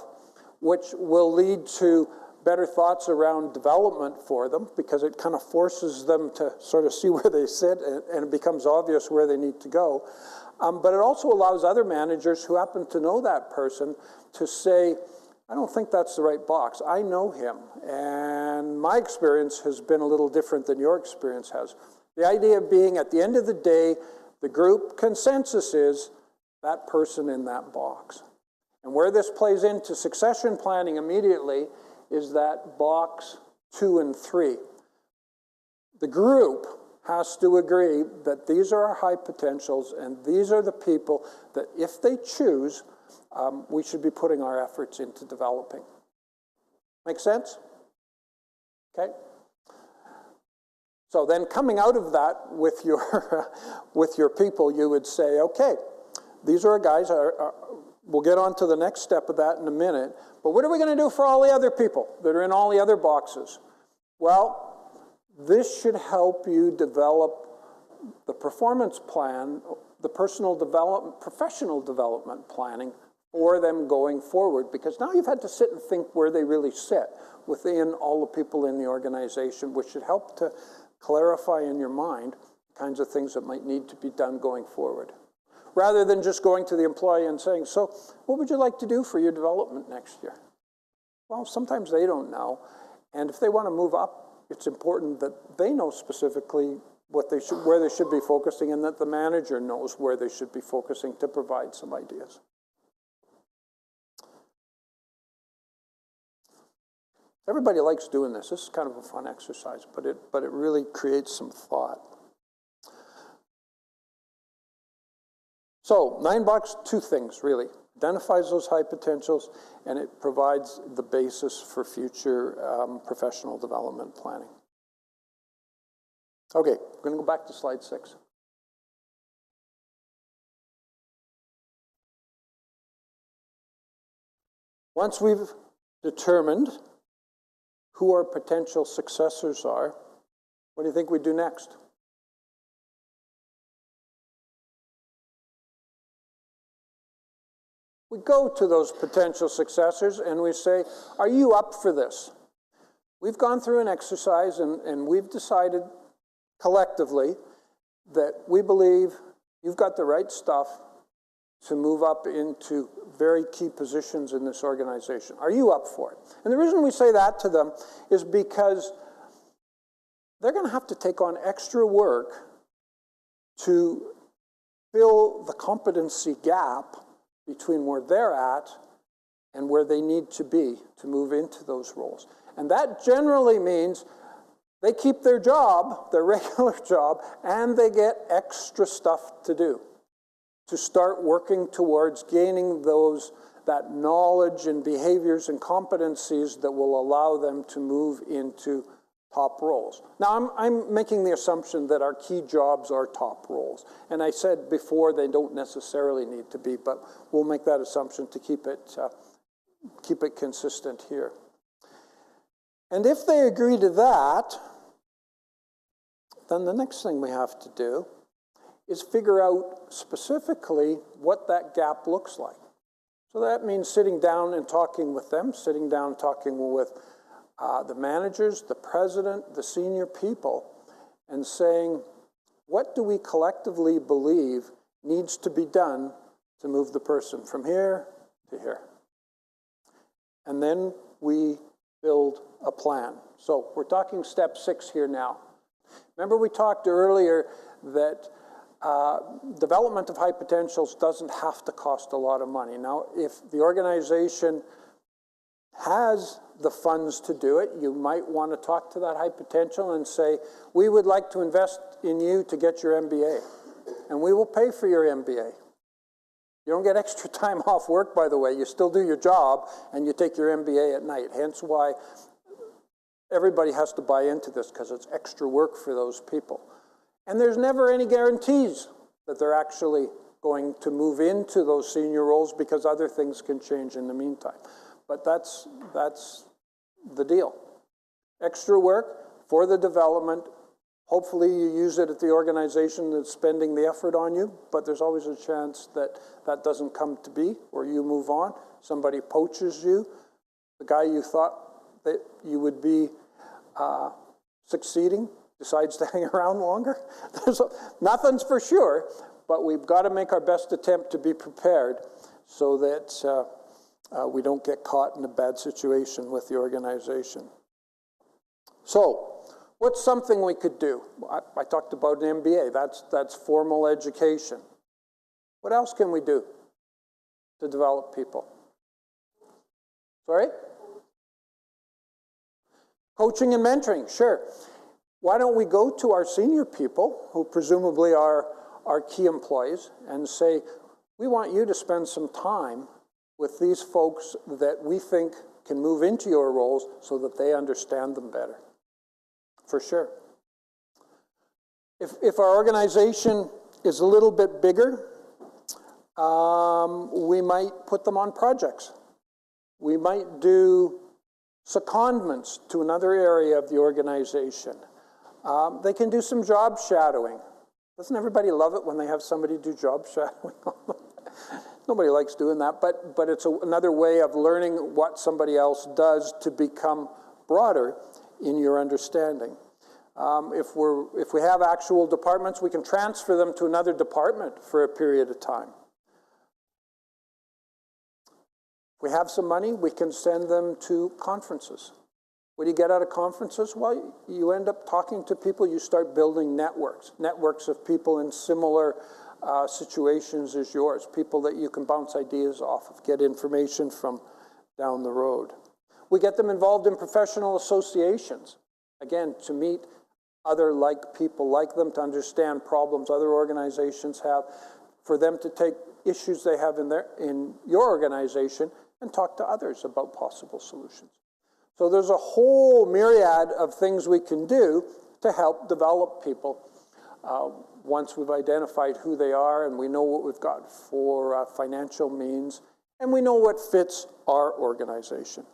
which will lead to better thoughts around development for them because it kind of forces them to sort of see where they sit and it becomes obvious where they need to go. But it also allows other managers who happen to know that person to say, I don't think that's the right box. I know him, and my experience has been a little different than your experience has. The idea being, at the end of the day, the group consensus is that person in that box. And where this plays into succession planning immediately is that box 2 and 3. The group has to agree that these are our high potentials and these are the people that if they choose, we should be putting our efforts into developing. Make sense? Okay. So then coming out of that with your people, you would say, okay, these are our guys, we'll get on to the next step of that in a minute, but what are we going to do for all the other people that are in all the other boxes? Well, this should help you develop the performance plan, the professional development planning for them going forward, because now you've had to sit and think where they really sit within all the people in the organization, which should help to clarify in your mind the kinds of things that might need to be done going forward. Rather than just going to the employee and saying, so what would you like to do for your development next year? Well, sometimes they don't know. And if they want to move up, it's important that they know specifically where they should be focusing and that the manager knows where they should be focusing to provide some ideas. Everybody likes doing this. This is kind of a fun exercise, but it really creates some thought. So 9 box, 2 things really. Identifies those high potentials and it provides the basis for future professional development planning. Okay, we're going to go back to slide 6. Once we've determined who our potential successors are, what do you think we do next? We go to those potential successors and we say, are you up for this? We've gone through an exercise and we've decided collectively that we believe you've got the right stuff to move up into very key positions in this organization. Are you up for it? And the reason we say that to them is because they're going to have to take on extra work to fill the competency gap between where they're at and where they need to be to move into those roles. And that generally means they keep their job, their regular job, and they get extra stuff to do to start working towards gaining that knowledge and behaviors and competencies that will allow them to move into top roles. Now, I'm making the assumption that our key jobs are top roles. And I said before they don't necessarily need to be, but we'll make that assumption to keep it consistent here. And if they agree to that, then the next thing we have to do is figure out specifically what that gap looks like. So that means sitting down and talking with them, sitting down and talking with the managers, the president, the senior people, and saying, what do we collectively believe needs to be done to move the person from here to here? And then we build a plan. So we're talking step 6 here now. Remember we talked earlier that development of high potentials doesn't have to cost a lot of money. Now, if the organization has the funds to do it, you might want to talk to that high potential and say, we would like to invest in you to get your MBA, and we will pay for your MBA. You don't get extra time off work, by the way. You still do your job, and you take your MBA at night. Hence why everybody has to buy into this, because it's extra work for those people. And there's never any guarantees that they're actually going to move into those senior roles, because other things can change in the meantime. But that's the deal. Extra work for the development. Hopefully you use it at the organization that's spending the effort on you, but there's always a chance that that doesn't come to be, or you move on. Somebody poaches you. The guy you thought that you would be succeeding decides to hang around longer. Nothing's for sure, but we've got to make our best attempt to be prepared so that we don't get caught in a bad situation with the organization. So, what's something we could do? I talked about an MBA. That's formal education. What else can we do to develop people? Sorry? Coaching and mentoring, sure. Why don't we go to our senior people, who presumably are our key employees, and say, we want you to spend some time with these folks that we think can move into your roles so that they understand them better. For sure. If our organization is a little bit bigger, we might put them on projects. We might do secondments to another area of the organization. They can do some job shadowing. Doesn't everybody love it when they have somebody do job shadowing on them? Nobody likes doing that, but it's another way of learning what somebody else does to become broader in your understanding. If we have actual departments, we can transfer them to another department for a period of time. If we have some money, we can send them to conferences. What do you get out of conferences? Well, you end up talking to people. You start building networks of people in similar situations as yours, people that you can bounce ideas off of, get information from down the road. We get them involved in professional associations, again, to meet other people like them, to understand problems other organizations have, for them to take issues they have in your organization and talk to others about possible solutions. So there's a whole myriad of things we can do to help develop people once we've identified who they are and we know what we've got for financial means and we know what fits our organization.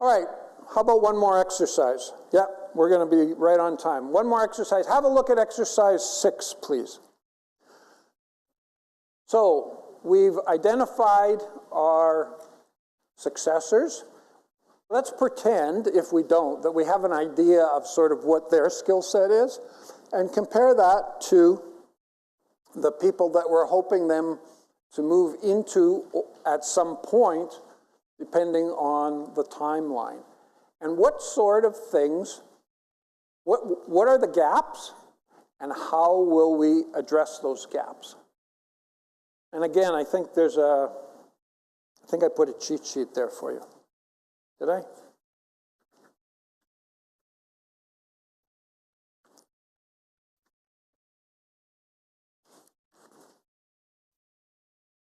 All right, how about one more exercise? Yeah, we're going to be right on time. One more exercise. Have a look at exercise 6, please. So we've identified our successors. Let's pretend, if we don't, that we have an idea of sort of what their skill set is, and compare that to the people that we're hoping them to move into at some point depending on the timeline. And what sort of things, what are the gaps, and how will we address those gaps? And again, I think I put a cheat sheet there for you. Did I?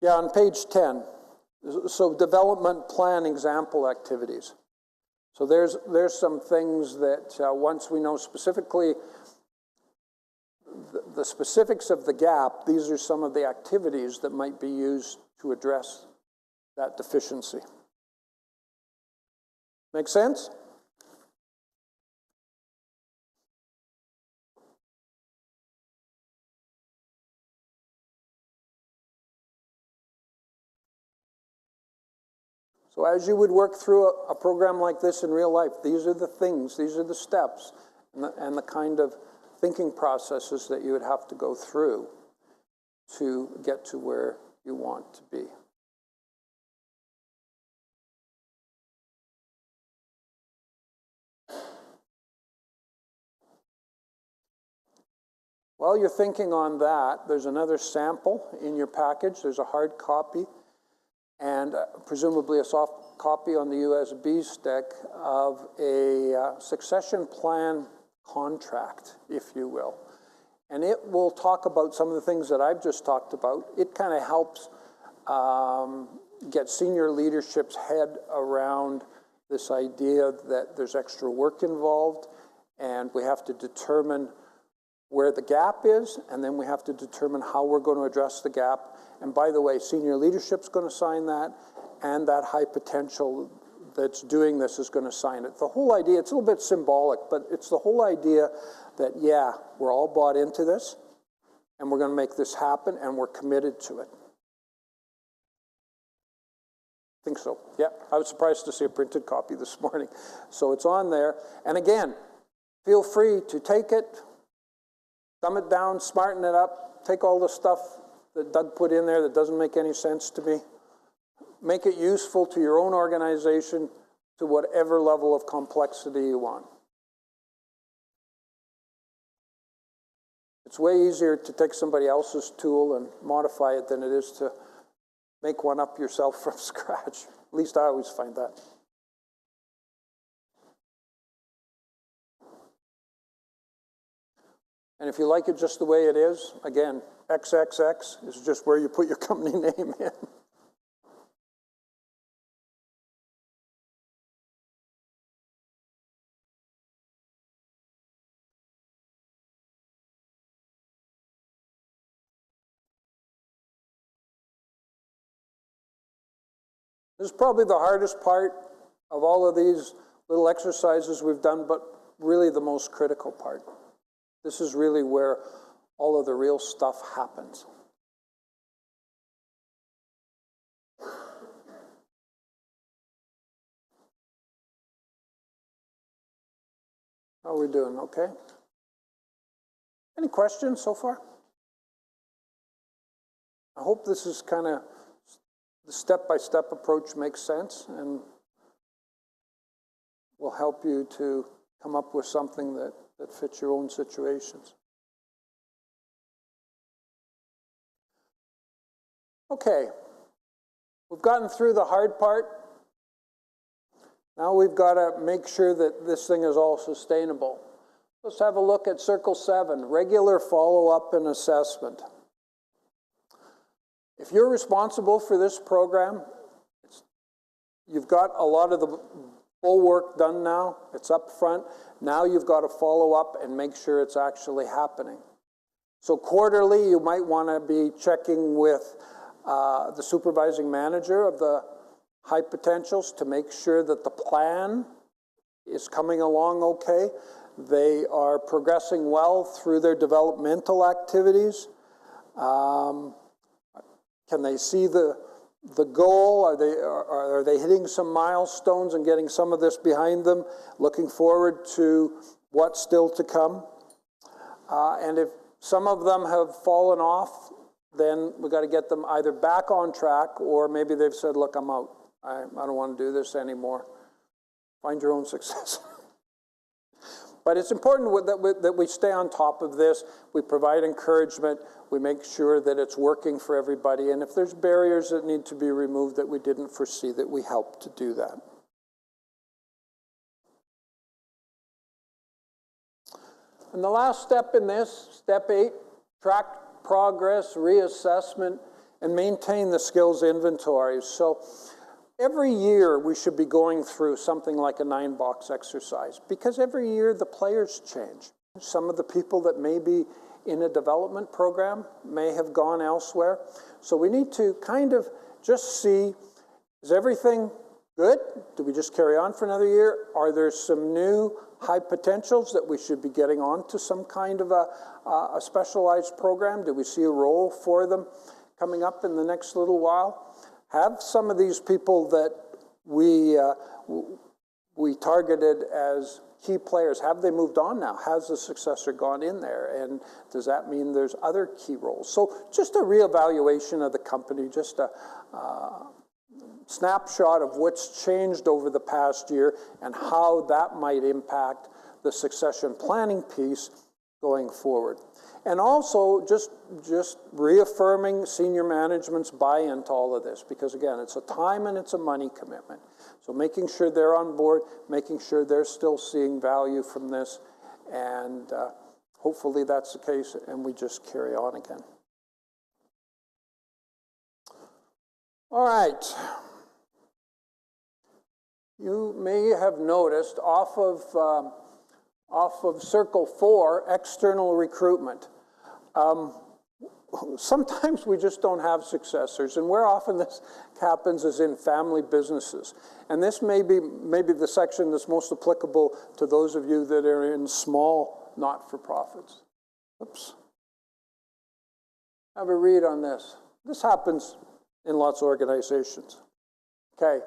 Yeah, on page 10. So development plan example activities. So there's some things that once we know specifically the specifics of the gap, these are some of the activities that might be used to address that deficiency. Make sense? So as you would work through a program like this in real life, these are the things, these are the steps, and the kind of thinking processes that you would have to go through to get to where you want to be. While you're thinking on that, there's another sample in your package. There's a hard copy and presumably a soft copy on the USB stick of a succession plan contract, if you will. And it will talk about some of the things that I've just talked about. It kind of helps get senior leadership's head around this idea that there's extra work involved, and we have to determine where the gap is, and then we have to determine how we're going to address the gap. And by the way, senior leadership's going to sign that, and that high potential that's doing this is going to sign it. The whole idea, it's a little bit symbolic, but it's the whole idea that, yeah, we're all bought into this, and we're going to make this happen, and we're committed to it. I think so. Yeah, I was surprised to see a printed copy this morning. So it's on there. And again, feel free to take it, dumb it down, smarten it up, take all the stuff that Doug put in there that doesn't make any sense to me. Make it useful to your own organization to whatever level of complexity you want. It's way easier to take somebody else's tool and modify it than it is to make one up yourself from scratch. At least I always find that. And if you like it just the way it is, again, XXX is just where you put your company name in. This is probably the hardest part of all of these little exercises we've done, but really the most critical part. This is really where all of the real stuff happens. How are we doing? Okay? Any questions so far? I hope this is kind of the step-by-step approach makes sense and will help you to come up with something that fits your own situations. Okay, we've gotten through the hard part. Now we've got to make sure that this thing is all sustainable. Let's have a look at Circle 7, regular follow-up and assessment. If you're responsible for this program, you've got a lot of the full work done now. It's up front. Now you've got to follow up and make sure it's actually happening. So quarterly, you might want to be checking with the supervising manager of the high potentials to make sure that the plan is coming along okay. They are progressing well through their developmental activities. Can they see the goal? Are they hitting some milestones and getting some of this behind them? Looking forward to what's still to come. And if some of them have fallen off, then we've got to get them either back on track or maybe they've said, look, I'm out. I don't want to do this anymore. Find your own successor. But it's important that we stay on top of this. We provide encouragement. We make sure that it's working for everybody. And if there's barriers that need to be removed that we didn't foresee, that we help to do that. And the last step in this, step 8, track progress, reassessment, and maintain the skills inventory. So every year we should be going through something like a 9-box exercise, because every year the players change. Some of the people that may be in a development program may have gone elsewhere. So we need to kind of just see, is everything good? Do we just carry on for another year? Are there some new high potentials that we should be getting on to some kind of a specialized program? Do we see a role for them coming up in the next little while? Have some of these people that we targeted as key players, have they moved on now? Has the successor gone in there? And does that mean there's other key roles? So just a reevaluation of the company, just a snapshot of what's changed over the past year and how that might impact the succession planning piece going forward. And also just reaffirming senior management's buy-in to all of this, because again, it's a time and it's a money commitment. So making sure they're on board, making sure they're still seeing value from this, and hopefully that's the case and we just carry on again. All right. You may have noticed off of Circle 4, external recruitment. Sometimes we just don't have successors, and where often this happens is in family businesses. And this may be the section that's most applicable to those of you that are in small not-for-profits. Oops. Have a read on this. This happens in lots of organizations. Okay.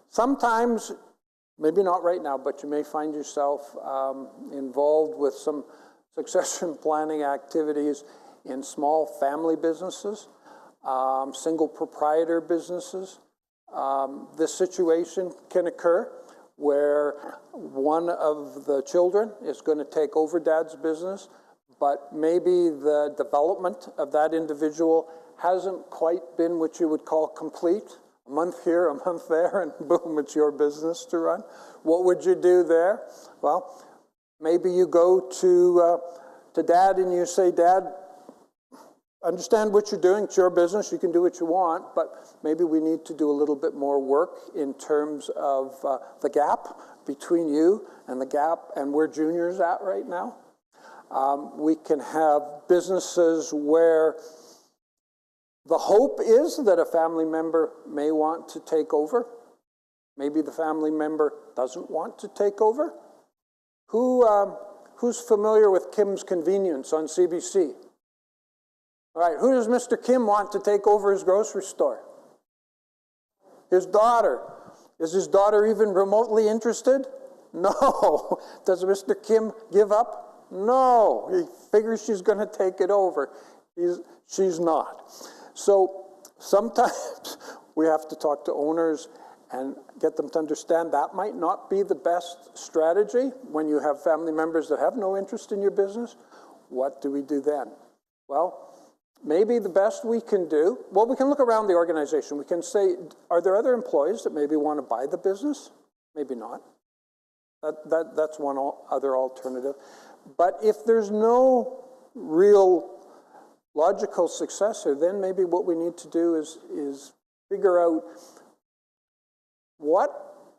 Sometimes, maybe not right now, but you may find yourself involved with some succession planning activities in small family businesses, single proprietor businesses. This situation can occur where one of the children is going to take over dad's business, but maybe the development of that individual hasn't quite been what you would call complete. A month here, a month there, and boom, it's your business to run. What would you do there? Well, maybe you go to dad and you say, Dad, understand what you're doing. It's your business. You can do what you want, but maybe we need to do a little bit more work in terms of the gap between you and the gap and where Junior's at right now. We can have businesses where the hope is that a family member may want to take over. Maybe the family member doesn't want to take over. Who's familiar with Kim's Convenience on CBC? All right, who does Mr. Kim want to take over his grocery store? His daughter. Is his daughter even remotely interested? No. Does Mr. Kim give up? No. He figures she's going to take it over. She's not. So sometimes we have to talk to owners and get them to understand that might not be the best strategy when you have family members that have no interest in your business. What do we do then? Well, maybe the best we can do, well, we can look around the organization. We can say, are there other employees that maybe want to buy the business? Maybe not. That's one other alternative. But if there's no real logical successor, then maybe what we need to do is figure out what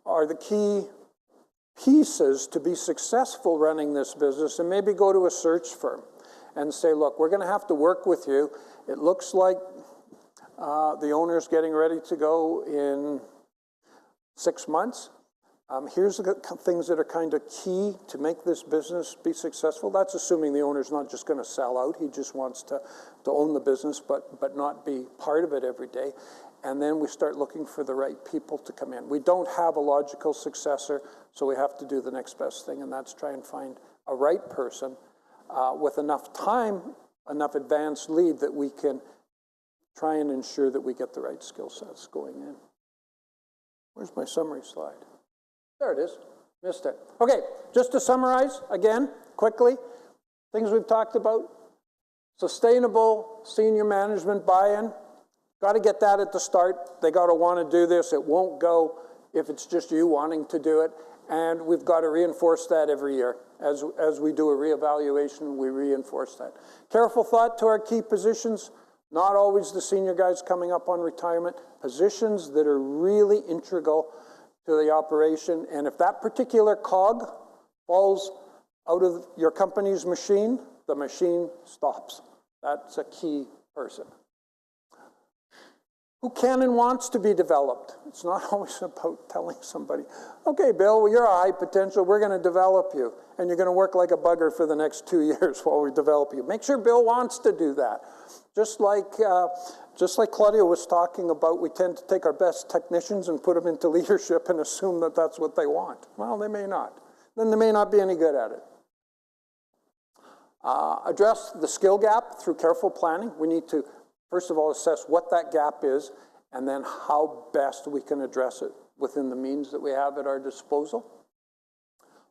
are the key pieces to be successful running this business, and maybe go to a search firm and say, look, we're going to have to work with you. It looks like the owner's getting ready to go in 6 months. Here's the things that are kind of key to make this business be successful. That's assuming the owner's not just going to sell out. He just wants to own the business, but not be part of it every day. And then we start looking for the right people to come in. We don't have a logical successor, so we have to do the next best thing, and that's try and find a right person with enough time, enough advanced lead that we can try and ensure that we get the right skill sets going in. Where's my summary slide? There it is. Missed it. Okay, just to summarize again, quickly, things we've talked about. Sustainable senior management buy-in. Got to get that at the start. They got to want to do this. It won't go if it's just you wanting to do it. And we've got to reinforce that every year. As we do a reevaluation, we reinforce that. Careful thought to our key positions. Not always the senior guys coming up on retirement. Positions that are really integral to the operation. And if that particular cog falls out of your company's machine, the machine stops. That's a key person. Who can and wants to be developed? It's not always about telling somebody, okay, Bill, well, you're a high potential, we're going to develop you, and you're going to work like a bugger for the next 2 years while we develop you. Make sure Bill wants to do that. Just like Claudia was talking about, we tend to take our best technicians and put them into leadership and assume that that's what they want. Well, they may not. Then they may not be any good at it. Address the skill gap through careful planning. We need to, first of all, assess what that gap is, and then how best we can address it within the means that we have at our disposal.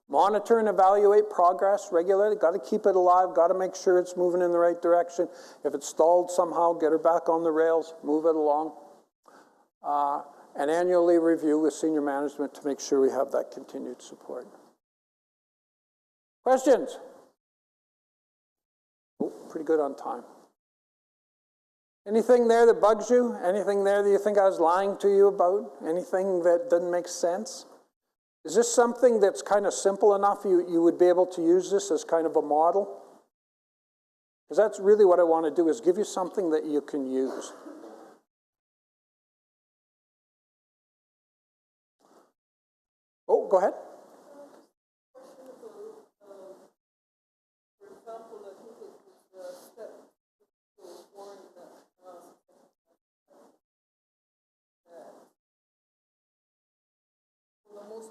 Monitor and evaluate progress regularly. Got to keep it alive. Got to make sure it's moving in the right direction. If it's stalled somehow, get her back on the rails, move it along. And annually review with senior management to make sure we have that continued support. Questions? Oh, pretty good on time. Anything there that bugs you? Anything there that you think I was lying to you about? Anything that doesn't make sense? Is this something that's kind of simple enough you would be able to use this as kind of a model? Because that's really what I want to do, is give you something that you can use. Oh, go ahead.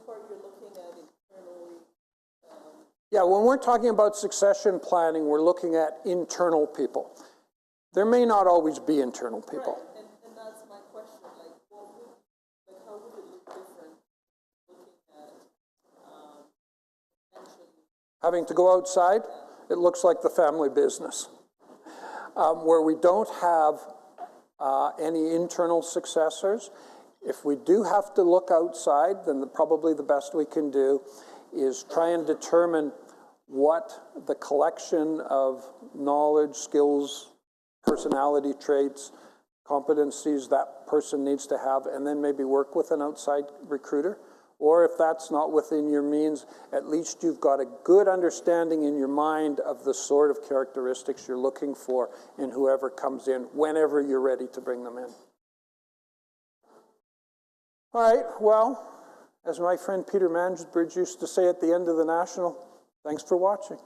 Part you're looking at internally. Yeah, when we're talking about succession planning, we're looking at internal people. There may not always be internal people. Right, and that's my question. Like, how would it look different looking at potentially Having to go outside, it looks like the family business, where we don't have any internal successors. If we do have to look outside, then probably the best we can do is try and determine what the collection of knowledge, skills, personality traits, competencies that person needs to have, and then maybe work with an outside recruiter. Or if that's not within your means, at least you've got a good understanding in your mind of the sort of characteristics you're looking for in whoever comes in, whenever you're ready to bring them in. All right, well, as my friend Peter Mansbridge used to say at the end of the National, thanks for watching.